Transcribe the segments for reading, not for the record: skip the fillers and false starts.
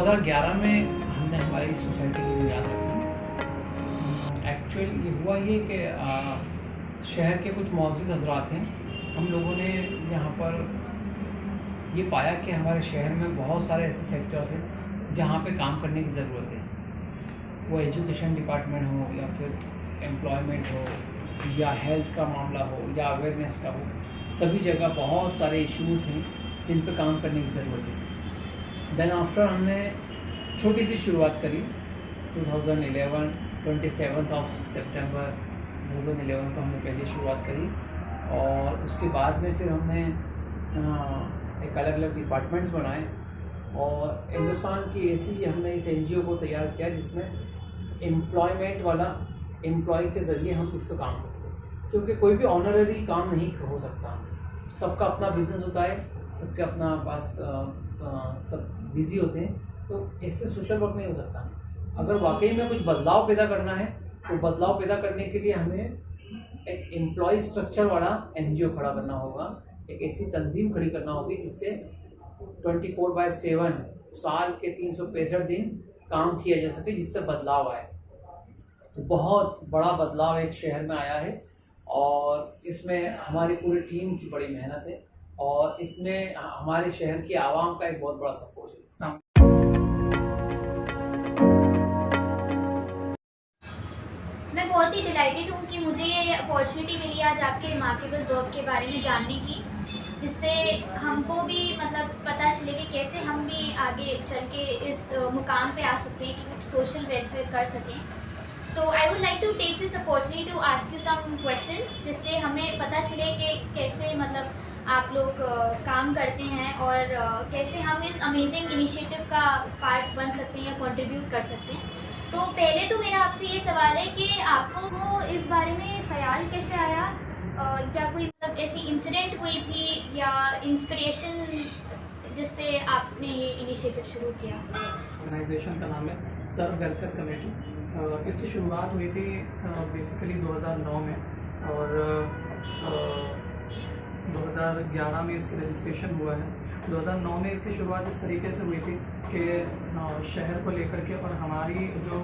2011 में हमने हमारी सोसाइटी की बुनियाद रखी। एक्चुअल ये हुआ ये कि शहर के कुछ मुअज़्ज़िज़ हज़रात हैं, हम लोगों ने यहाँ पर ये पाया कि हमारे शहर में बहुत सारे ऐसे सेक्टर्स हैं जहाँ पे काम करने की ज़रूरत है। वो एजुकेशन डिपार्टमेंट हो या फिर एम्प्लॉयमेंट हो या हेल्थ का मामला हो या अवेयरनेस का हो, सभी जगह बहुत सारे इश्यूज़ हैं जिन पे काम करने की ज़रूरत है। देन आफ्टर हमने छोटी सी शुरुआत करी 2011 27 सितंबर 2011 को हमने पहली शुरुआत करी और उसके बाद में फिर हमने एक अलग अलग डिपार्टमेंट्स बनाए और हिंदुस्तान की ऐसी हमने इस एनजीओ को तैयार किया जिसमें एम्प्लॉयमेंट वाला एम्प्लॉय के ज़रिए हम इस पर काम कर सकें, क्योंकि कोई भी ऑनररी काम नहीं हो सकता। सबका अपना बिजनेस होता है, सबके अपना पास सब बिजी होते हैं, तो इससे सोशल वर्क नहीं हो सकता। अगर वाकई में कुछ बदलाव पैदा करना है तो बदलाव पैदा करने के लिए हमें एक एम्प्लॉय स्ट्रक्चर वाला एनजीओ खड़ा करना होगा, एक ऐसी तंजीम खड़ी करना होगी जिससे 24/7 साल के 365 दिन काम किया जा सके, जिससे बदलाव आए। तो बहुत बड़ा बदलाव एक शहर में आया है और इसमें हमारी पूरी टीम की बड़ी मेहनत है और इसमें हमारे शहर की आवाम का एक बहुत बड़ा सपोर्ट है। मैं बहुत ही डिलाइटेड हूँ कि मुझे ये अपॉर्चुनिटी मिली आज आपके रिमार्केबल वर्क के बारे में जानने की, जिससे हमको भी मतलब पता चले कि कैसे हम भी आगे चल के इस मुकाम पे आ सकते हैं कि कुछ सोशल वेलफेयर कर सकें। So I would like to take this opportunity to ask you some questions, जिससे हमें पता चले कि कैसे मतलब आप लोग काम करते हैं और कैसे हम इस अमेजिंग इनिशिएटिव का पार्ट बन सकते हैं या कंट्रीब्यूट कर सकते हैं। तो पहले तो मेरा आपसे ये सवाल है कि आपको वो इस बारे में ख्याल कैसे आया, क्या कोई मतलब ऐसी इंसिडेंट हुई थी या इंस्पिरेशन जिससे आपने ये इनिशिएटिव शुरू किया? ऑर्गेनाइजेशन का नाम है सर्व वेलफेयर कमेटी। इसकी शुरुआत हुई थी बेसिकली 2009 में और 2011 में इसकी रजिस्ट्रेशन हुआ है। 2009 में इसकी शुरुआत इस तरीके से हुई थी कि शहर को लेकर के और हमारी जो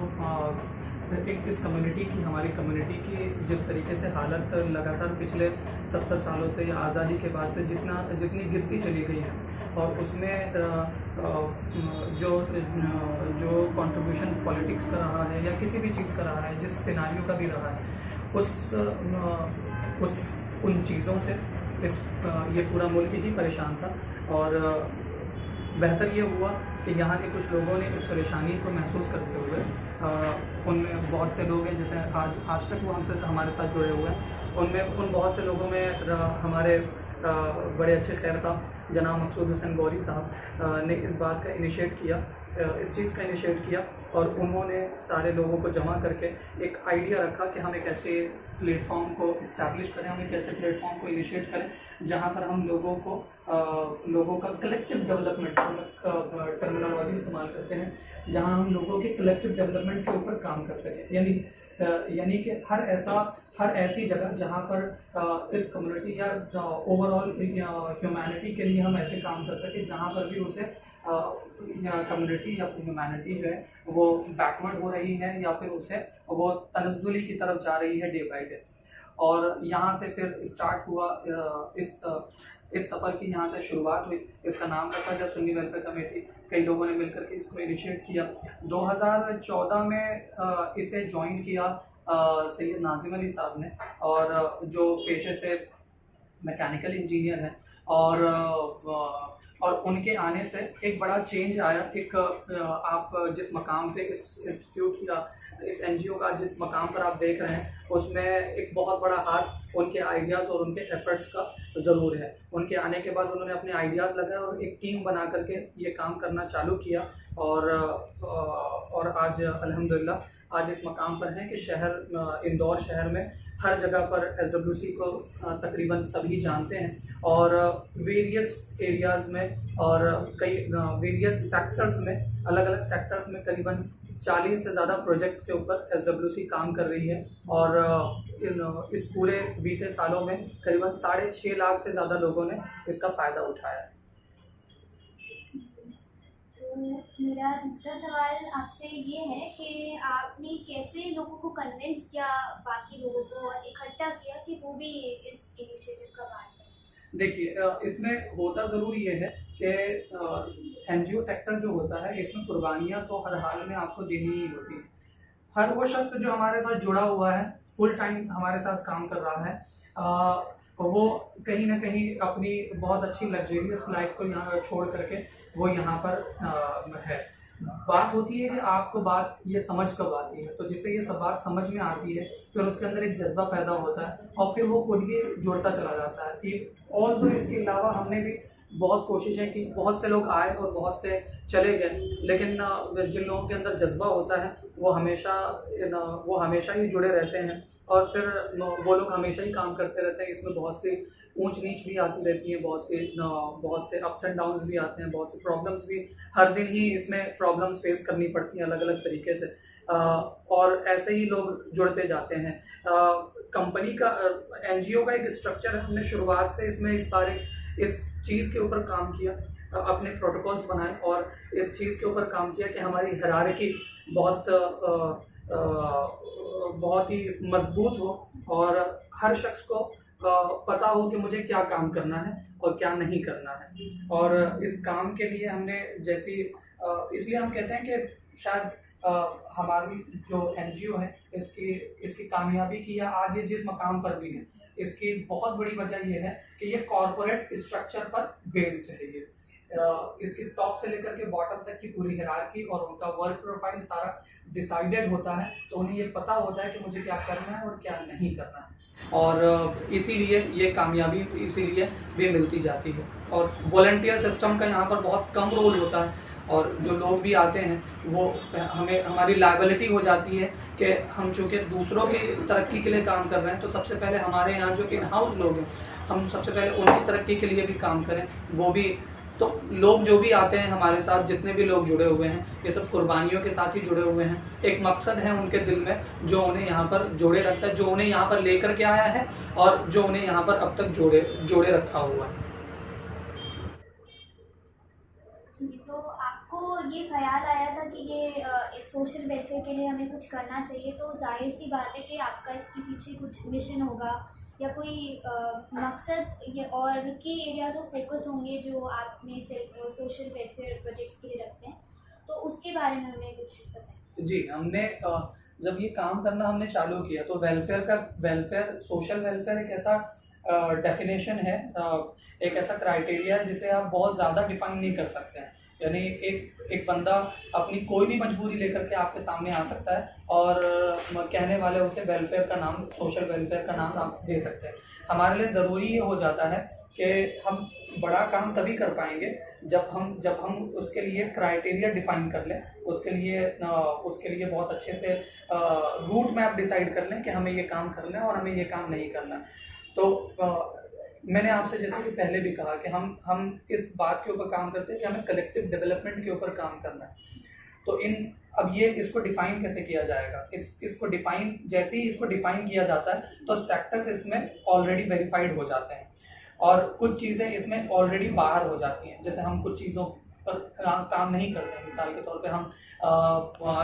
एक इस कम्युनिटी की हमारी कम्युनिटी की जिस तरीके से हालत लगातार पिछले 70 सालों से या आज़ादी के बाद से जितनी गिरती चली गई है और उसमें जो कंट्रीब्यूशन पॉलिटिक्स का रहा है या किसी भी चीज़ का रहा है, जिस सिनारियो का भी रहा है, उन चीज़ों से ये पूरा मुल्क ही परेशान था और बेहतर ये हुआ कि यहाँ के कुछ लोगों ने इस परेशानी को महसूस करते हुए उनमें बहुत से लोग हैं जैसे आज तक वो हमारे साथ जुड़े हुए हैं, उनमें उन बहुत से लोगों में हमारे बड़े अच्छे खैर साहब जनाब मकसूद हुसैन गौरी साहब ने इस बात का इनिशिएट किया, इस चीज़ का इनिशिएट किया और उन्होंने सारे लोगों को जमा करके एक आइडिया रखा कि हम एक ऐसे प्लेटफॉर्म को इस्टेब्लिश करें, हम एक ऐसे प्लेटफॉर्म को इनिशिएट करें जहां पर हम लोगों का कलेक्टिव डेवलपमेंट टर्मिनोलॉजी इस्तेमाल करते हैं, जहां हम लोगों के कलेक्टिव डेवलपमेंट के ऊपर काम कर सकें। यानी कि हर ऐसी जगह जहां पर इस कम्युनिटी या ओवरऑल ह्यूमैनिटी के लिए हम ऐसे काम कर सकें जहां पर भी उसे कम्युनिटी या ह्यूमैनिटी जो है वो बैकवर्ड हो रही है या फिर उसे वो तनज़्ज़ुली की तरफ जा रही है डे बाय डे। और यहाँ से फिर स्टार्ट हुआ इस सफ़र की, यहाँ से शुरुआत हुई। इसका नाम रखा गया सुन्नी वेलफेयर कमेटी। कई लोगों ने मिलकर के इसको इनिशिएट किया। 2014 में इसे ज्वाइन किया सैयद नाजिम अली साहब ने, और जो पेशे से मैकेनिकल इंजीनियर हैं और उनके आने से एक बड़ा चेंज आया। एक आप जिस मकाम पे इस इंस्टीट्यूट या इस एनजीओ का जिस मकाम पर आप देख रहे हैं उसमें एक बहुत बड़ा हाथ उनके आइडियाज़ और उनके एफर्ट्स का ज़रूर है। उनके आने के बाद उन्होंने अपने आइडियाज़ लगाए और एक टीम बना करके ये काम करना चालू किया और आज अल्हम्दुलिल्लाह आज इस मकाम पर हैं कि इंदौर शहर में हर जगह पर SWC को तकरीबन सभी जानते हैं और वेरियस एरियाज़ में और कई वेरियस सेक्टर्स में, अलग अलग सेक्टर्स में करीबन 40 से ज़्यादा प्रोजेक्ट्स के ऊपर SWC काम कर रही है और इस पूरे बीते सालों में करीबन 6.5 लाख से ज़्यादा लोगों ने इसका फ़ायदा उठाया है। तो मेरा दूसरा सवाल आपसे ये है कि आपने कैसे लोगों को कन्विंस किया, बाकी लोगों को इकट्ठा किया कि वो भी इस इनिशिएटिव का पार्ट है? देखिए, इसमें होता ज़रूर ये है कि एनजीओ सेक्टर जो होता है इसमें कुर्बानियाँ तो हर हाल में आपको देनी ही होती है। हर वो शख्स जो हमारे साथ जुड़ा हुआ है, फुल टाइम हमारे साथ काम कर रहा है, वो कहीं ना कहीं अपनी बहुत अच्छी लग्जरियस लाइफ को यहाँ छोड़ करके वो यहाँ पर है। बात होती है कि आपको बात ये समझ कब आती है, तो जिसे ये सब बात समझ में आती है फिर उसके अंदर एक जज्बा पैदा होता है और फिर वो खुद ही जुड़ता चला जाता है। और तो इसके अलावा हमने भी बहुत कोशिशें की, बहुत से लोग आए और बहुत से चले गए, लेकिन जिन लोगों के अंदर जज्बा होता है वो हमेशा ही जुड़े रहते हैं और फिर वो लोग हमेशा ही काम करते रहते हैं। इसमें बहुत सी ऊंच नीच भी आती रहती है, बहुत से अप्स एंड डाउन्स भी आते हैं, बहुत सी प्रॉब्लम्स भी हर दिन ही इसमें प्रॉब्लम्स फेस करनी पड़ती हैं अलग अलग तरीके से, और ऐसे ही लोग जुड़ते जाते हैं। कंपनी का एनजीओ का एक स्ट्रक्चर है। हमने शुरुआत से इसमें इस चीज़ के ऊपर काम किया, अपने प्रोटोकॉल्स बनाए और इस चीज़ के ऊपर काम किया कि हमारी हायरार्की बहुत ही मजबूत हो और हर शख्स को पता हो कि मुझे क्या काम करना है और क्या नहीं करना है। और इस काम के लिए हमने इसलिए हम कहते हैं कि शायद हमारी जो एनजीओ है इसकी कामयाबी की या आज ये जिस मकाम पर भी है, इसकी बहुत बड़ी वजह ये है कि ये कॉरपोरेट स्ट्रक्चर पर बेस्ड है। ये इसकी टॉप से लेकर के बॉटम तक की पूरी हायरार्की और उनका वर्क प्रोफाइल सारा डिसाइडेड होता है, तो उन्हें ये पता होता है कि मुझे क्या करना है और क्या नहीं करना है, और इसीलिए ये कामयाबी इसीलिए भी मिलती जाती है। और वॉलंटियर सिस्टम का यहाँ पर बहुत कम रोल होता है और जो लोग भी आते हैं वो हमारी लायबिलिटी हो जाती है कि हम चूँकि दूसरों की तरक्की के लिए काम कर रहे हैं तो सबसे पहले हमारे यहाँ जो इन हाउस लोग हैं हम सबसे पहले उनकी तरक्की के लिए भी काम करें। वो भी तो लोग जो भी आते हैं हमारे साथ, जितने भी लोग जुड़े हुए हैं, ये सब कुर्बानियों के साथ ही जुड़े हुए हैं। एक मकसद है उनके दिल में जो उन्हें यहाँ पर जोड़े रखता है, जो उन्हें यहाँ पर लेकर के आया है और जो उन्हें यहाँ पर अब तक जोड़े रखा हुआ है। तो आपको ये ख्याल आया था कि ये सोशल वेलफेयर के लिए हमें कुछ करना चाहिए, तो जाहिर सी बात है कि आपका इसके पीछे कुछ मिशन होगा या कोई मकसद या और की एरियाज ऑफ फोकस होंगे जो आपने सोशल वेलफेयर प्रोजेक्ट्स के लिए रखते हैं, तो उसके बारे में हमें कुछ बताएं। जी, हमने जब ये काम करना हमने चालू किया तो सोशल वेलफेयर एक ऐसा डेफिनेशन है, एक ऐसा क्राइटेरिया है जिसे आप बहुत ज़्यादा डिफाइन नहीं कर सकते हैं। यानी एक बंदा अपनी कोई भी मजबूरी लेकर के आपके सामने आ सकता है और कहने वाले उसे वेलफेयर का नाम, सोशल वेलफेयर का नाम आप दे सकते हैं। हमारे लिए ज़रूरी ये हो जाता है कि हम बड़ा काम तभी कर पाएंगे जब हम उसके लिए क्राइटेरिया डिफाइन कर लें, उसके लिए बहुत अच्छे से रूट मैप डिसाइड कर लें कि हमें ये काम करना है और हमें ये काम नहीं करना। तो मैंने आपसे जैसे कि पहले भी कहा कि हम इस बात के ऊपर काम करते हैं कि हमें कलेक्टिव डेवलपमेंट के ऊपर काम करना है। तो अब इसको डिफाइन कैसे किया जाएगा? जैसे ही इसको डिफाइन किया जाता है तो सेक्टर्स इसमें ऑलरेडी वेरीफाइड हो जाते हैं और कुछ चीज़ें इसमें ऑलरेडी बाहर हो जाती हैं। जैसे हम कुछ चीज़ों पर काम नहीं करते हैं, मिसाल के तौर पे हम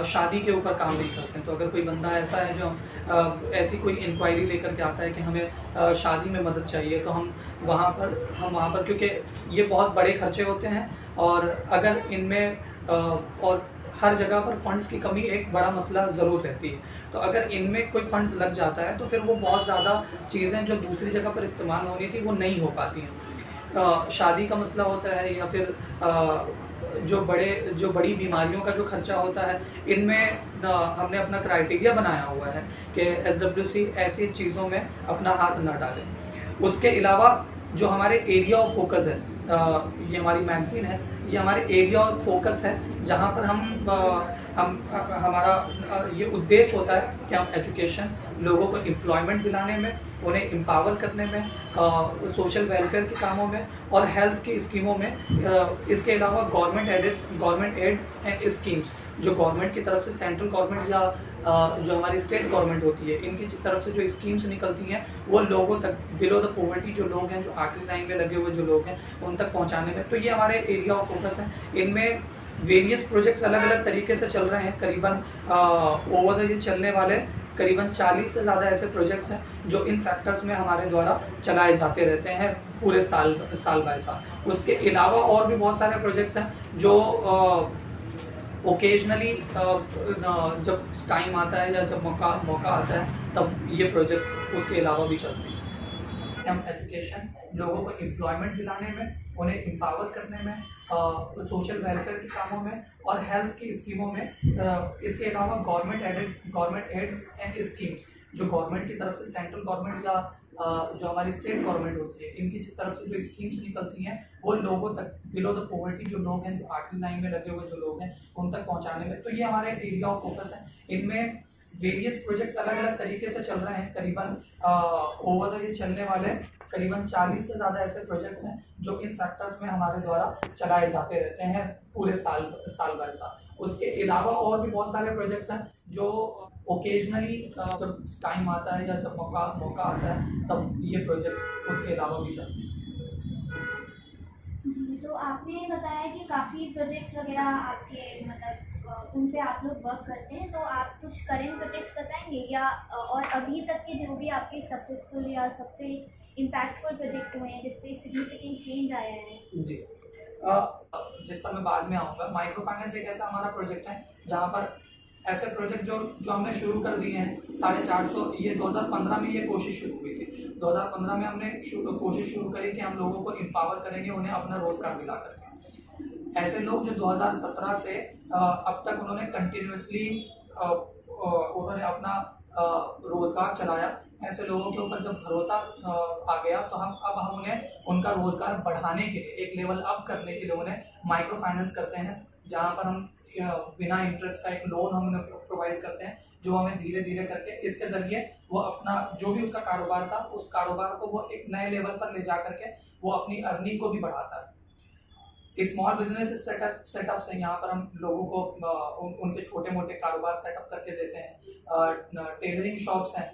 शादी के ऊपर काम नहीं करते हैं। तो अगर कोई बंदा ऐसा है जो ऐसी कोई इंक्वायरी लेकर के आता है कि हमें शादी में मदद चाहिए, तो हम वहाँ पर क्योंकि ये बहुत बड़े खर्चे होते हैं और अगर इनमें और हर जगह पर फंड्स की कमी एक बड़ा मसला ज़रूर रहती है। तो अगर इनमें कोई फंड्स लग जाता है तो फिर वो बहुत ज़्यादा चीज़ें जो दूसरी जगह पर इस्तेमाल होनी थी वो नहीं हो पाती हैं। शादी का मसला होता है या फिर जो बड़ी बीमारियों का जो खर्चा होता है, इनमें हमने अपना क्राइटेरिया बनाया हुआ है कि SWC ऐसी चीज़ों में अपना हाथ न डालें। उसके अलावा जो हमारे एरिया ऑफ फोकस है, ये हमारी मैगजीन है, ये हमारे एरिया ऑफ फोकस है जहाँ पर हमारा ये उद्देश्य होता है कि हम एजुकेशन, लोगों को एम्प्लॉयमेंट दिलाने में, उन्हें एम्पावर करने में, सोशल वेलफेयर के कामों में और हेल्थ की स्कीमों में। इसके अलावा गवर्नमेंट एड्स एंड स्कीम्स जो गवर्नमेंट की तरफ से, सेंट्रल गवर्नमेंट या जो हमारी स्टेट गवर्नमेंट होती है, इनकी तरफ से जो स्कीम्स निकलती हैं वो लोगों तक, बिलो द पॉवर्टी जो लोग हैं, जो आखिरी लाइन में लगे हुए जो लोग हैं, उन तक पहुंचाने में। तो ये हमारे एरिया ऑफ फोकस है। इनमें वेरियस प्रोजेक्ट्स अलग अलग तरीके से चल रहे हैं। करीबन ओवर द ईयर चलने वाले करीबन 40 से ज़्यादा ऐसे प्रोजेक्ट्स हैं जो इन सेक्टर्स में हमारे द्वारा चलाए जाते रहते हैं पूरे साल बाय साल। उसके अलावा और भी बहुत सारे प्रोजेक्ट्स हैं जो ओकेजनली जब टाइम आता है या जब मौका आता है तब ये प्रोजेक्ट्स उसके अलावा भी चलते हैं। हम एजुकेशन, लोगों को एम्प्लॉयमेंट दिलाने में, उन्हें एम्पावर करने में, सोशल वेलफेयर के कामों में और हेल्थ की स्कीमों में, इसके अलावा गवर्नमेंट एड्स एंड स्कीम्स जो गवर्नमेंट की तरफ से, सेंट्रल गवर्नमेंट या जो हमारी स्टेट गवर्नमेंट होती है, इनकी तरफ से जो स्कीम्स निकलती हैं वो लोगों तक, बिलो द पॉवर्टी जो लोग हैं, जो आखिरी लाइन में लगे हुए जो लोग हैं, उन तक पहुंचाने में। तो ये हमारे एरिया ऑफ फोकस है। इनमें वेरियस प्रोजेक्ट्स अलग अलग तरीके से चल रहे हैं। करीबन ओवर द ईयर चलने वाले करीबन 40 से ज़्यादा ऐसे प्रोजेक्ट्स हैं जो इन सेक्टर्स में हमारे द्वारा चलाए जाते रहते हैं पूरे साल बाय साल। उसके अलावा और भी बहुत सारे प्रोजेक्ट्स हैं जो ओकेजनली जब टाइम आता है या जब मौका आता है तब ये प्रोजेक्ट्स उसके अलावा भी चलते हैं। जी, तो आपने बताया कि काफ़ी प्रोजेक्ट्स वगैरह आपके मतलब उन पे आप लोग वर्क करते हैं, तो आप कुछ करेंट प्रोजेक्ट्स बताएंगे या और अभी तक के जो भी आपके सक्सेसफुल या सबसे इम्पैक्टफुल प्रोजेक्ट हुए हैं जिससे सिग्निफिकेंट चेंज आया है? जी, जिस पर मैं बाद में आऊँगा। माइक्रो फाइनेंस एक ऐसा हमारा प्रोजेक्ट है जहाँ पर ऐसे प्रोजेक्ट जो हमने शुरू कर दिए हैं 450। ये 2015 में ये कोशिश शुरू हुई थी। 2015 में हमने कोशिश शुरू करी कि हम लोगों को एम्पावर करेंगे, उन्हें अपना रोजगार दिला करके। ऐसे लोग जो 2017 से अब तक उन्होंने कंटिन्यूसली उन्होंने अपना रोजगार चलाया, ऐसे लोगों के ऊपर जब भरोसा आ गया तो हम उन्हें उनका रोजगार बढ़ाने के लिए, एक लेवल अप करने के लिए उन्हें माइक्रो फाइनेंस करते हैं, जहां पर हम बिना इंटरेस्ट का एक लोन हम उन्हें प्रोवाइड करते हैं, जो हमें धीरे धीरे करके इसके जरिए वो अपना जो भी उसका कारोबार था उस कारोबार को वो एक नए लेवल पर ले जा करके वो अपनी अर्निंग को भी बढ़ाता है। स्मॉल बिजनेस सेटअप्स हैं, यहाँ पर हम लोगों को उनके छोटे मोटे कारोबार सेटअप करके देते हैं। टेलरिंग शॉप्स हैं,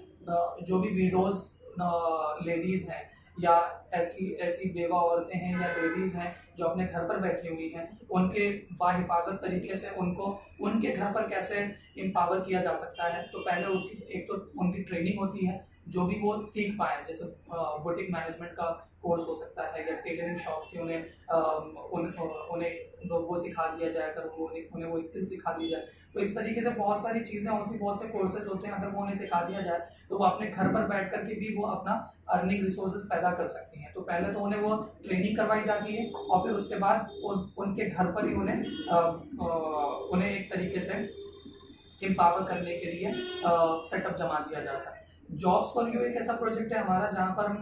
जो भी विडोज लेडीज़ हैं या ऐसी बेवा औरतें हैं या लेडीज़ हैं जो अपने घर पर बैठी हुई हैं, उनके बाहिफाजत तरीके से उनको उनके घर पर कैसे एम्पावर किया जा सकता है। तो पहले उसकी एक तो उनकी ट्रेनिंग होती है जो भी वो सीख पाए, जैसे बुटीक मैनेजमेंट का कोर्स हो सकता है या टेलरिंग शॉप्स की उन्हें वो सिखा दिया जाए, अगर उन्हें वो स्किल सिखा दी जाए। तो इस तरीके से बहुत सारी चीज़ें होती, बहुत से कोर्सेज होते हैं, अगर वो उन्हें सिखा दिया जाए तो वो अपने घर पर बैठ करके भी वो अपना अर्निंग रिसोर्सेज पैदा कर सकती हैं। तो पहले तो उन्हें वो ट्रेनिंग करवाई जाती है और फिर उसके बाद उनके घर पर ही उन्हें एक तरीके से एम्पावर करने के लिए सेटअप जमा दिया जाता है। जॉब्स फॉर यू एक ऐसा प्रोजेक्ट है हमारा जहाँ पर हम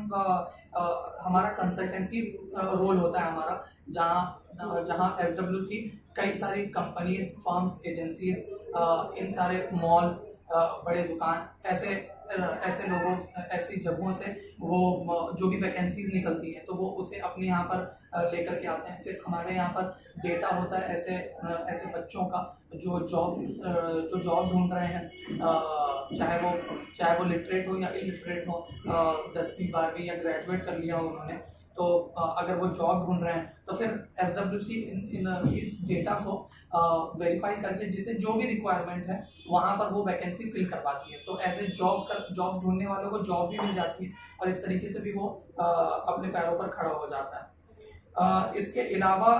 हमारा कंसल्टेंसी रोल होता है हमारा, जहाँ SWC कई सारी कंपनीज, फर्म्स, एजेंसीज, इन सारे मॉल्स, बड़े दुकान, ऐसे लोगों, ऐसी जगहों से वो जो भी वैकेंसीज निकलती हैं तो वो उसे अपने यहाँ पर लेकर के आते हैं। फिर हमारे यहाँ पर डेटा होता है ऐसे बच्चों का जो जॉब ढूंढ रहे हैं, चाहे वो लिटरेट हो या इलिटरेट हो, 10वीं 12वीं या ग्रेजुएट कर लिया हो उन्होंने, तो अगर वो जॉब ढूंढ रहे हैं तो फिर SWC इस डेटा को वेरीफाई करके जिसे जो भी रिक्वायरमेंट है वहाँ पर वो वैकेंसी फिल करवाती है। तो ऐसे जॉब ढूंढने वालों को जॉब भी मिल जाती है और इस तरीके से भी वो अपने पैरों पर खड़ा हो जाता है। इसके अलावा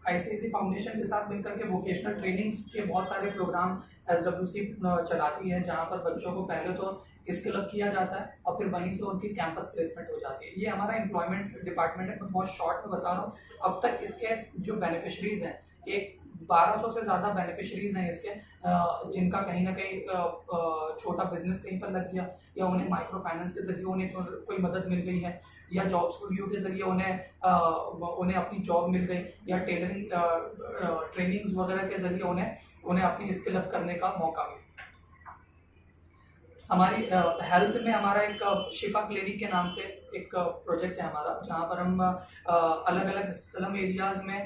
ICICI फाउंडेशन के साथ मिलकर के वोकेशनल ट्रेनिंग्स के बहुत सारे प्रोग्राम SWC चलाती है, जहाँ पर बच्चों को पहले तो स्किल अप किया जाता है और फिर वहीं से उनकी कैंपस प्लेसमेंट हो जाती है। ये हमारा एम्प्लॉयमेंट डिपार्टमेंट है। मैं बहुत शॉर्ट में बता रहा हूँ। अब तक इसके जो बेनिफिशरीज हैं, एक 1200 से ज़्यादा बेनिफिशरीज हैं इसके, जिनका कहीं ना कहीं छोटा बिजनेस कहीं पर लग गया या उन्हें माइक्रो फाइनेंस के जरिए उन्हें कोई मदद मिल गई है या जॉब्स फॉर यू के जरिए उन्हें अपनी जॉब मिल गई या टेलरिंग ट्रेनिंग्स वगैरह के जरिए उन्हें अपनी स्किल अप करने का मौका मिला। हमारी हेल्थ में हमारा एक शिफा क्लिनिक के नाम से एक प्रोजेक्ट है हमारा, जहाँ पर हम अलग अलग स्लम एरियाज में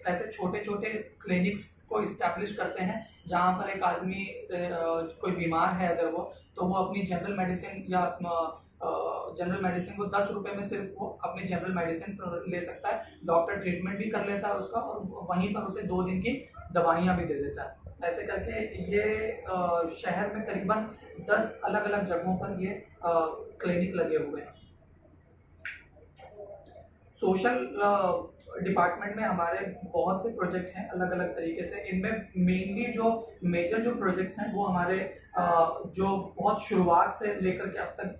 ऐसे छोटे छोटे क्लिनिक्स को इस्टेब्लिश करते हैं, जहाँ पर एक आदमी कोई बीमार है अगर वो, तो वो अपनी जनरल मेडिसिन या जनरल मेडिसिन वो 10 रुपये में सिर्फ वो अपनी जनरल मेडिसिन ले सकता है, डॉक्टर ट्रीटमेंट भी कर लेता है उसका और वहीं पर उसे 2 दिन की दवाइयाँ भी दे देता है। ऐसे करके ये शहर में करीबन 10 अलग अलग जगहों पर ये क्लिनिक लगे हुए हैं। सोशल डिपार्टमेंट में हमारे बहुत से प्रोजेक्ट हैं अलग अलग तरीके से। इनमें मेनली जो मेजर जो प्रोजेक्ट्स हैं वो हमारे जो बहुत शुरुआत से लेकर के अब तक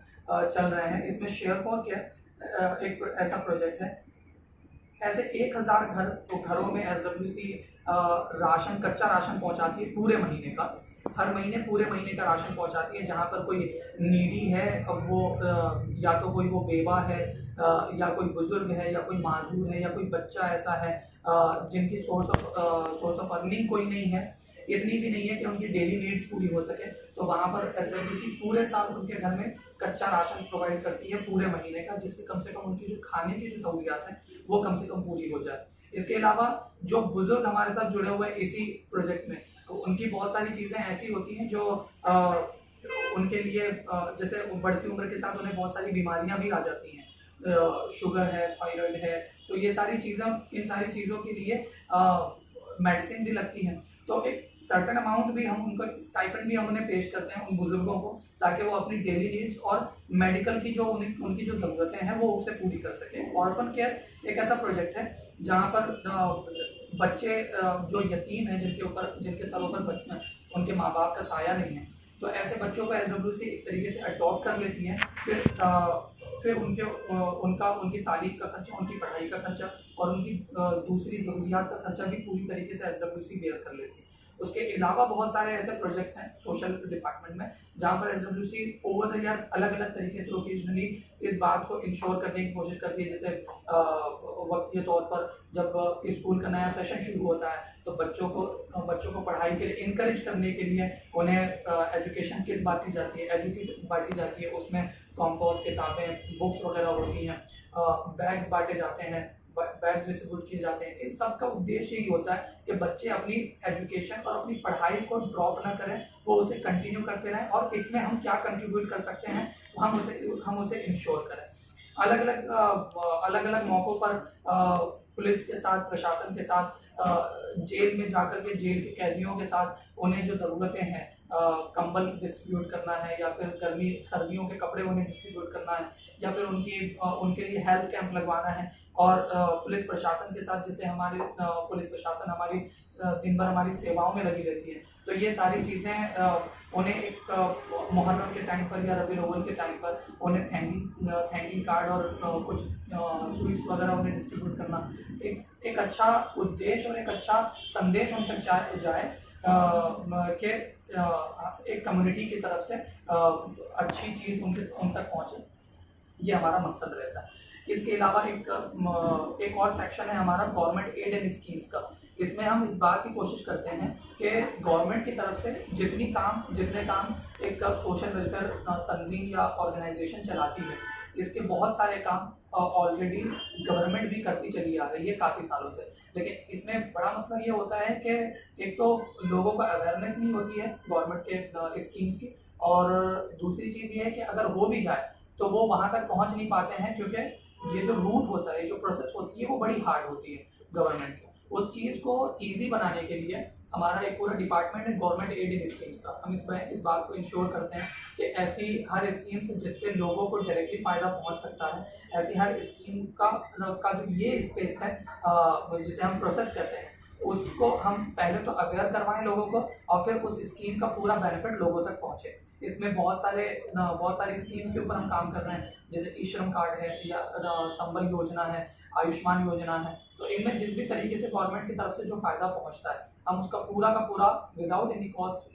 चल रहे हैं। इसमें शेयर फॉर केयर एक ऐसा प्रोजेक्ट है। ऐसे 1000 घरों में SWC राशन, कच्चा राशन पहुंचाती है पूरे महीने का। हर महीने पूरे महीने का राशन पहुंचाती है। जहां पर कोई नीडी है, अब वो या तो कोई वो बेवा है या कोई बुजुर्ग है या कोई माजूर है या कोई बच्चा ऐसा है जिनकी सोर्स ऑफ अर्निंग कोई नहीं है, इतनी भी नहीं है कि उनकी डेली नीड्स पूरी हो सके, तो वहाँ पर SWC पूरे साल उनके घर में कच्चा राशन प्रोवाइड करती है पूरे महीने का, जिससे कम से कम उनकी जो खाने की जो सहूलियात है वो कम से कम पूरी हो जाए। इसके अलावा जो बुजुर्ग हमारे साथ जुड़े हुए हैं इसी प्रोजेक्ट में, तो उनकी बहुत सारी चीज़ें ऐसी होती हैं जो उनके लिए जैसे बढ़ती उम्र के साथ उन्हें बहुत सारी बीमारियां भी आ जाती हैं, शुगर है, थायराइड है, तो ये सारी चीज़ें, इन सारी चीज़ों के लिए मेडिसिन भी लगती हैं। तो एक सर्टेन अमाउंट भी हम उनको स्टाइपेंड भी हम उन्हें पेश करते हैं उन बुजुर्गों को, ताकि वो अपनी डेली नीड्स और मेडिकल की जो उनकी जो ज़रूरतें हैं वो उसे पूरी कर सकें। ऑर्फन केयर एक ऐसा प्रोजेक्ट है जहाँ पर बच्चे जो यतीम हैं, जिनके सरों पर उनके माँ बाप का साया नहीं है, तो ऐसे बच्चों को SWC एक तरीके से अडॉप्ट कर लेती है। फिर उनकी तालीम का खर्चा, उनकी पढ़ाई का खर्चा और उनकी दूसरी ज़रूरियात का खर्चा भी पूरी तरीके से SWC बेयर कर लेती है। उसके अलावा बहुत सारे ऐसे प्रोजेक्ट्स हैं सोशल डिपार्टमेंट में जहाँ पर SWC ओवर द ईयर अलग अलग तरीके से ओकेजनली इस बात को इंश्योर करने की कोशिश करती है। जैसे वक्त के तौर पर जब स्कूल का नया सेशन शुरू होता है तो बच्चों को पढ़ाई के लिए इनकरेज करने के लिए उन्हें एजुकेशन किट बांटी जाती है। उसमें कॉम्पोस, किताबें, बुक्स वगैरह होती हैं, बैग्स बांटे जाते हैं, बैग्स डिस्ट्रीब्यूट किए जाते हैं। इन सब का उद्देश्य यही होता है कि बच्चे अपनी एजुकेशन और अपनी पढ़ाई को ड्रॉप ना करें, वो उसे कंटिन्यू करते रहें और इसमें हम क्या कंट्रीब्यूट कर सकते हैं हम उसे इंश्योर करें। अलग अलग मौक़ों पर पुलिस के साथ, प्रशासन के साथ, जेल में जाकर के जेल के कैदियों के साथ उन्हें जो ज़रूरतें हैं, कंबल डिस्ट्रीब्यूट करना है या फिर गर्मी सर्दियों के कपड़े उन्हें डिस्ट्रीब्यूट करना है या फिर उनके लिए हेल्थ कैंप लगवाना है। और पुलिस प्रशासन के साथ, जैसे हमारे पुलिस प्रशासन हमारी दिन भर हमारी सेवाओं में लगी रहती है, तो ये सारी चीज़ें उन्हें एक मुहर्रम के टाइम पर या रबीउल अव्वल के टाइम पर उन्हें थैंकिंग कार्ड और कुछ स्वीट्स वगैरह उन्हें डिस्ट्रीब्यूट करना एक अच्छा उद्देश्य और एक अच्छा संदेश उन तक जाए कि एक कम्युनिटी की तरफ से अच्छी चीज़ उन तक पहुँचे, ये हमारा मकसद रहता है। इसके अलावा एक और सेक्शन है हमारा गवर्नमेंट एड एंड स्कीम्स का। इसमें हम इस बात की कोशिश करते हैं कि गवर्नमेंट की तरफ से जितने काम एक सोशल वेलफेयर तंजीम या ऑर्गेनाइजेशन चलाती है, इसके बहुत सारे काम ऑलरेडी गवर्नमेंट भी करती चली आ रही है काफ़ी सालों से। लेकिन इसमें बड़ा मसला ये होता है कि एक तो लोगों का अवेयरनेस नहीं होती है गवर्नमेंट के स्कीम्स की, और दूसरी चीज़ ये है कि अगर हो भी जाए तो वो वहाँ तक पहुँच नहीं पाते हैं, क्योंकि ये जो रूट होता है, जो प्रोसेस होती है, वो बड़ी हार्ड होती है गवर्नमेंट की। उस चीज़ को ईजी बनाने के लिए हमारा एक पूरा डिपार्टमेंट है गवर्नमेंट एड इन स्कीम्स का। हम इस बात को इंश्योर करते हैं कि ऐसी हर स्कीम से जिससे लोगों को डायरेक्टली फ़ायदा पहुंच सकता है, ऐसी हर स्कीम का जो ये स्पेस है जिसे हम प्रोसेस करते हैं, उसको हम पहले तो अवेयर करवाएं लोगों को और फिर उस स्कीम का पूरा बेनिफिट लोगों तक पहुंचे। इसमें बहुत सारी स्कीम्स के ऊपर हम काम कर रहे हैं, जैसे ई श्रम कार्ड है या संबल योजना है, आयुष्मान योजना है। तो इनमें जिस भी तरीके से गवर्नमेंट की तरफ से जो फ़ायदा पहुंचता है, हम उसका पूरा का पूरा without any cost,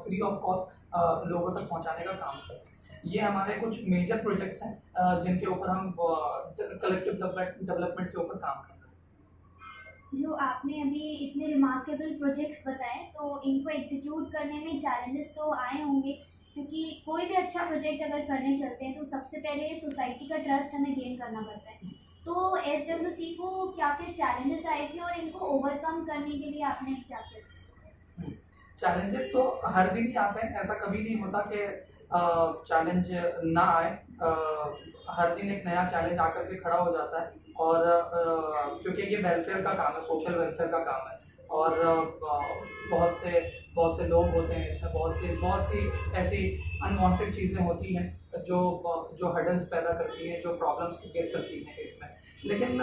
free of cost लोगों तक पहुंचाने का काम करते हैं। ये हमारे कुछ मेजर प्रोजेक्ट्स हैं जिनके ऊपर हम कलेक्टिव डेवलपमेंट के ऊपर काम कर रहे हैं। जो आपने अभी इतने रिमार्केबल प्रोजेक्ट्स बताए, तो इनको एग्जीक्यूट करने में चैलेंजेस तो आए होंगे, क्योंकि कोई भी अच्छा प्रोजेक्ट अगर करने चलते हैं तो सबसे पहले सोसाइटी का ट्रस्ट हमें गेन करना पड़ता है। तो SWC को क्या क्या चैलेंजेस आए थे और इनको ओवरकम करने के लिए आपने क्या किया? चैलेंजेस तो हर दिन ही आते हैं, ऐसा कभी नहीं होता कि चैलेंज ना आए। हर दिन एक नया चैलेंज आकर के खड़ा हो जाता है, और क्योंकि ये वेलफेयर का काम है, सोशल वेलफेयर का काम है, और बहुत से लोग होते हैं इसमें, बहुत सी ऐसी अनवांटेड चीज़ें होती हैं जो हर्डल्स पैदा करती हैं, जो प्रॉब्लम्स क्रिएट करती हैं इसमें। लेकिन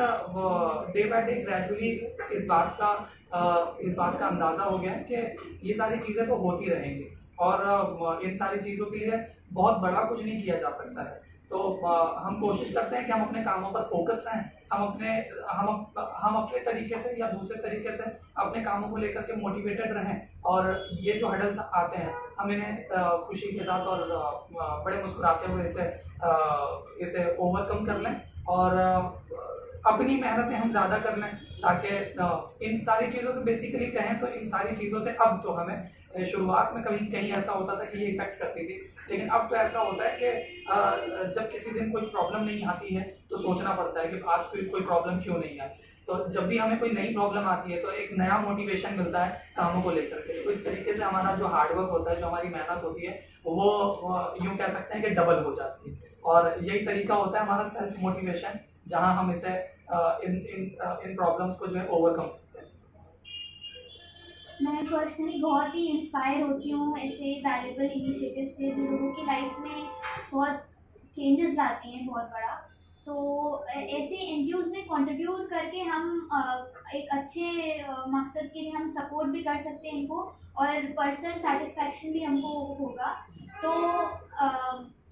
डे बाय डे ग्रेजुअली इस बात का अंदाज़ा हो गया है कि ये सारी चीज़ें तो होती रहेंगी, और इन सारी चीज़ों के लिए बहुत बड़ा कुछ नहीं किया जा सकता है। तो हम कोशिश करते हैं कि हम अपने कामों पर फोकस रहें, हम अपने तरीके से या दूसरे तरीके से अपने कामों को लेकर के मोटिवेटेड रहें, और ये जो हडल्स आते हैं हम इन्हें खुशी के साथ और बड़े मुस्कुराते हुए इसे ओवरकम कर लें, और अपनी मेहनतें हम ज़्यादा कर लें, ताकि इन सारी चीज़ों से बेसिकली कहें तो इन सारी चीज़ों से अब तो हमें शुरुआत में कभी कहीं ऐसा होता था कि ये इफेक्ट करती थी, लेकिन अब तो ऐसा होता है कि जब किसी दिन कोई प्रॉब्लम नहीं आती है तो सोचना पड़ता है कि आज कोई प्रॉब्लम क्यों नहीं आई। तो जब भी हमें कोई नई प्रॉब्लम आती है तो एक नया मोटिवेशन मिलता है कामों को लेकर के। तो इस तरीके से हमारा जो हार्डवर्क होता है, जो हमारी मेहनत होती है, वो यूँ कह सकते हैं कि डबल हो जाती है, और यही तरीका होता है हमारा सेल्फ मोटिवेशन, जहाँ हम इसे इन प्रॉब्लम्स को जो है ओवरकम करते हैं। मैं पर्सनली बहुत ही इंस्पायर होती हूँ ऐसे वैल्यूबल इनिशिएटिव से, जो लोगों की लाइफ में बहुत चेंजेस लाती हैं बहुत बड़ा। तो ऐसे एनजीओज़ में कंट्रीब्यूट करके हम एक अच्छे मकसद के लिए हम सपोर्ट भी कर सकते हैं इनको, और पर्सनल सेटिस्फैक्शन भी हमको होगा। तो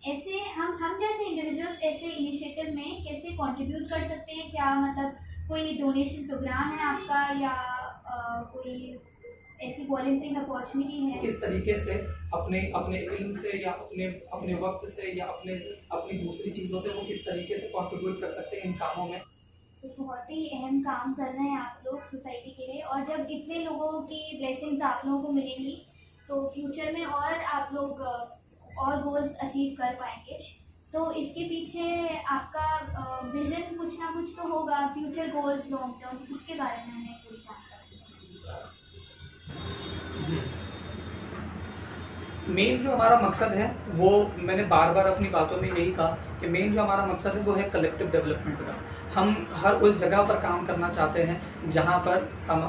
ऐसे हम जैसे इंडिविजुअल्स ऐसे इनिशिएटिव में कैसे कंट्रीब्यूट कर सकते हैं? क्या मतलब कोई डोनेशन प्रोग्राम है आपका, या कोई ऐसी वॉलंटियरिंग अपॉर्चुनिटी है? किस तरीके से अपने इल्म से या अपने वक्त से या अपनी दूसरी चीज़ों से वो किस तरीके से कंट्रीब्यूट कर सकते हैं इन कामों में? तो बहुत ही अहम काम कर रहे हैं आप लोग सोसाइटी के लिए, और जब इतने लोगों की ब्लेसिंग्स आप लोगों को मिलेंगी तो फ्यूचर में और आप लोग और गोल्स अचीव कर पाएंगे। तो इसके पीछे आपका विजन कुछ ना कुछ तो होगा, फ्यूचर गोल्स लॉन्ग टर्म, उसके बारे में हमें थोड़ी जानकारी। मेन जो हमारा मकसद है वो मैंने बार बार अपनी बातों में यही कहा कि मेन जो हमारा मकसद है वो है कलेक्टिव डेवलपमेंट का। हम हर उस जगह पर काम करना चाहते हैं जहाँ पर हम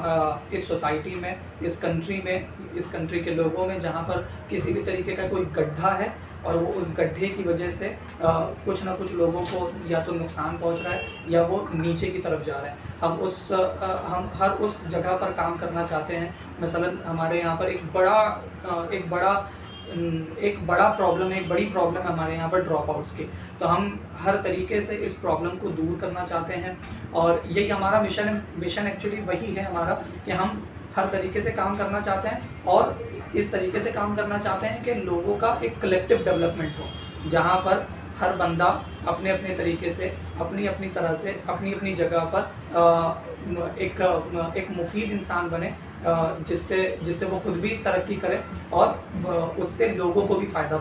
इस सोसाइटी में, इस कंट्री के लोगों में, जहाँ पर किसी भी तरीके का कोई गड्ढा है और वो उस गड्ढे की वजह से कुछ ना कुछ लोगों को या तो नुकसान पहुंच रहा है या वो नीचे की तरफ जा रहा है, हम हर उस जगह पर काम करना चाहते हैं। मसलन हमारे यहाँ पर एक बड़ी प्रॉब्लम है हमारे यहाँ पर ड्रॉप आउट्स की। तो हम हर तरीके से इस प्रॉब्लम को दूर करना चाहते हैं, और यही हमारा मिशन एक्चुअली वही है हमारा, कि हम हर तरीके से काम करना चाहते हैं, और इस तरीके से काम करना चाहते हैं कि लोगों का एक कलेक्टिव डेवलपमेंट हो, जहाँ पर हर बंदा अपने अपने तरीके से, अपनी अपनी तरह से, अपनी अपनी जगह पर एक मुफीद इंसान बने, जिससे वो खुद भी तरक्की करे और उससे लोगों को भी फ़ायदा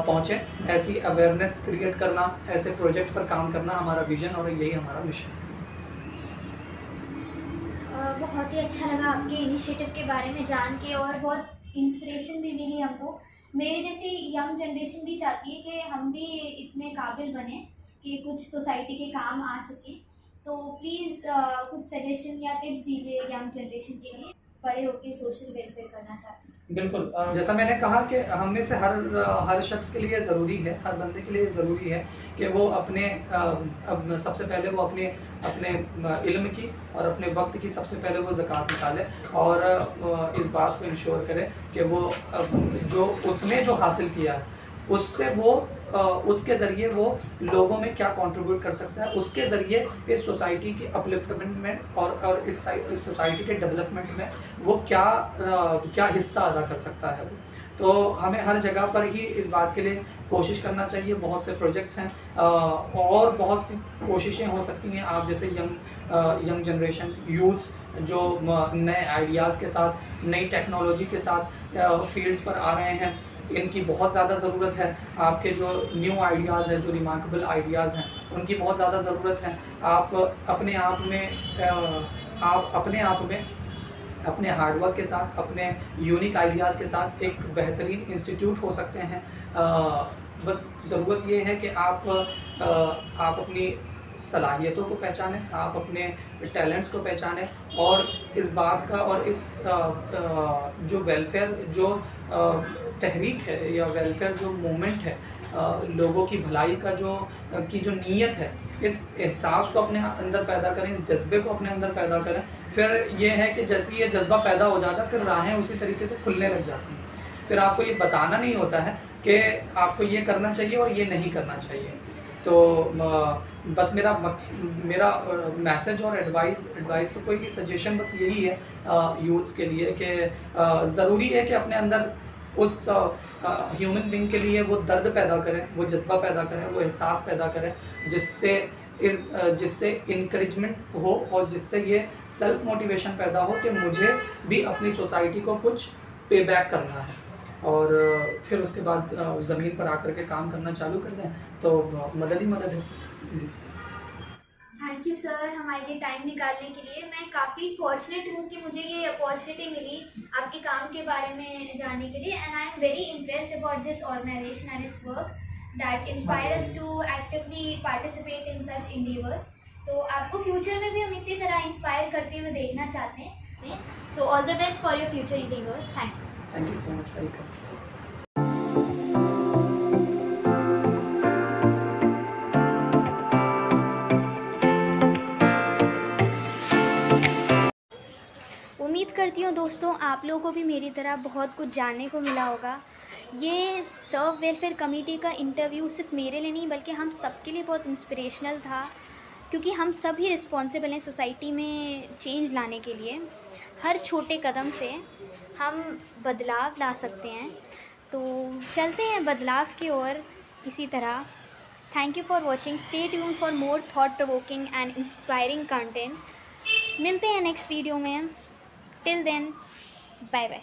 पहुँचे। ऐसी अवेयरनेस क्रिएट करना, ऐसे प्रोजेक्ट्स पर काम करना हमारा विजन और यही हमारा मिशन है। बहुत ही अच्छा लगा आपके इनिशिएटिव के बारे में जान के, और बहुत इंस्पिरेशन भी मिली हमको। मेरे जैसी यंग जनरेशन भी चाहती है कि हम भी इतने काबिल बने कि कुछ सोसाइटी के काम आ सके। तो प्लीज़ कुछ सजेशन या टिप्स दीजिए यंग जनरेशन के लिए, बड़े होकर सोशल वेलफेयर करना चाहते हैं। बिल्कुल, जैसा मैंने कहा कि हम में से हर शख्स के लिए ज़रूरी है, हर बंदे के लिए ज़रूरी है कि वो सबसे पहले वो अपने इल्म की और अपने वक्त की सबसे पहले वो ज़कात निकाले, और इस बात को इंश्योर करे कि वो जो उसने जो हासिल किया है उससे उसके ज़रिए वो लोगों में क्या कंट्रीब्यूट कर सकता है, उसके ज़रिए इस सोसाइटी की अपलिफ्टमेंट में और इस सोसाइटी के डेवलपमेंट में वो क्या हिस्सा अदा कर सकता है। तो हमें हर जगह पर ही इस बात के लिए कोशिश करना चाहिए। बहुत से प्रोजेक्ट्स हैं और बहुत सी कोशिशें हो सकती हैं। आप जैसे यंग जनरेशन यूथ जो नए आइडियाज़ के साथ, नई टेक्नोलॉजी के साथ फील्ड्स पर आ रहे हैं, इनकी बहुत ज़्यादा ज़रूरत है। आपके जो न्यू आइडियाज़ हैं, जो रिमार्केबल आइडियाज़ हैं, उनकी बहुत ज़्यादा ज़रूरत है। आप अपने आप में अपने हार्डवर्क के साथ, अपने यूनिक आइडियाज़ के साथ एक बेहतरीन इंस्टीट्यूट हो सकते हैं। बस ज़रूरत ये है कि आप अपनी सलाहियतों को पहचानें, आप अपने टैलेंट्स को पहचानें, और इस बात का और इस जो वेलफेयर जो तहरीक है या वेलफेयर जो मूवमेंट है, लोगों की भलाई का जो नीयत है, इस एहसास को अपने अंदर पैदा करें, इस जज्बे को अपने अंदर पैदा करें। फिर ये है कि जैसे ये जज्बा पैदा हो जाता है, फिर राहें उसी तरीके से खुलने लग जाती हैं। फिर आपको ये बताना नहीं होता है कि आपको ये करना चाहिए और ये नहीं करना चाहिए। तो बस मेरा मैसेज और एडवाइस तो कोई भी सजेशन बस यही है यूथ्स के लिए कि ज़रूरी है कि अपने अंदर उस ह्यूमन बीइंग के लिए वो दर्द पैदा करें, वो जज्बा पैदा करें, वो एहसास पैदा करें, जिससे इनकरेजमेंट हो और जिससे ये सेल्फ मोटिवेशन पैदा हो कि मुझे भी अपनी सोसाइटी को कुछ पे बैक करना है, और फिर उसके बाद ज़मीन पर आकर के काम करना चालू कर दें तो मदद ही मदद है। थैंक यू सर हमारे लिए टाइम निकालने के लिए। मैं काफ़ी फॉर्चुनेट हूँ कि मुझे ये अपॉर्चुनिटी मिली आपके काम के बारे में जानने के लिए, and I am very impressed about this organisation and its work that inspire us to actively participate in such endeavours. तो आपको फ्यूचर में भी हम इसी तरह इंस्पायर करते हुए देखना चाहते हैं। So all the best for your future endeavours. Thank you so much. Welcome. उम्मीद करती हूँ दोस्तों आप लोगों को भी मेरी तरह बहुत कुछ जानने को मिला होगा। ये सर्व वेलफेयर कमेटी का इंटरव्यू सिर्फ मेरे लिए नहीं बल्कि हम सबके लिए बहुत इंस्पिरेशनल था, क्योंकि हम सब ही रिस्पॉन्सिबल हैं सोसाइटी में चेंज लाने के लिए। हर छोटे कदम से हम बदलाव ला सकते हैं, तो चलते हैं बदलाव की ओर इसी तरह। Thank you for watching. Stay tuned for more thought provoking and inspiring content. मिलते हैं नेक्स्ट वीडियो में। Till then bye bye.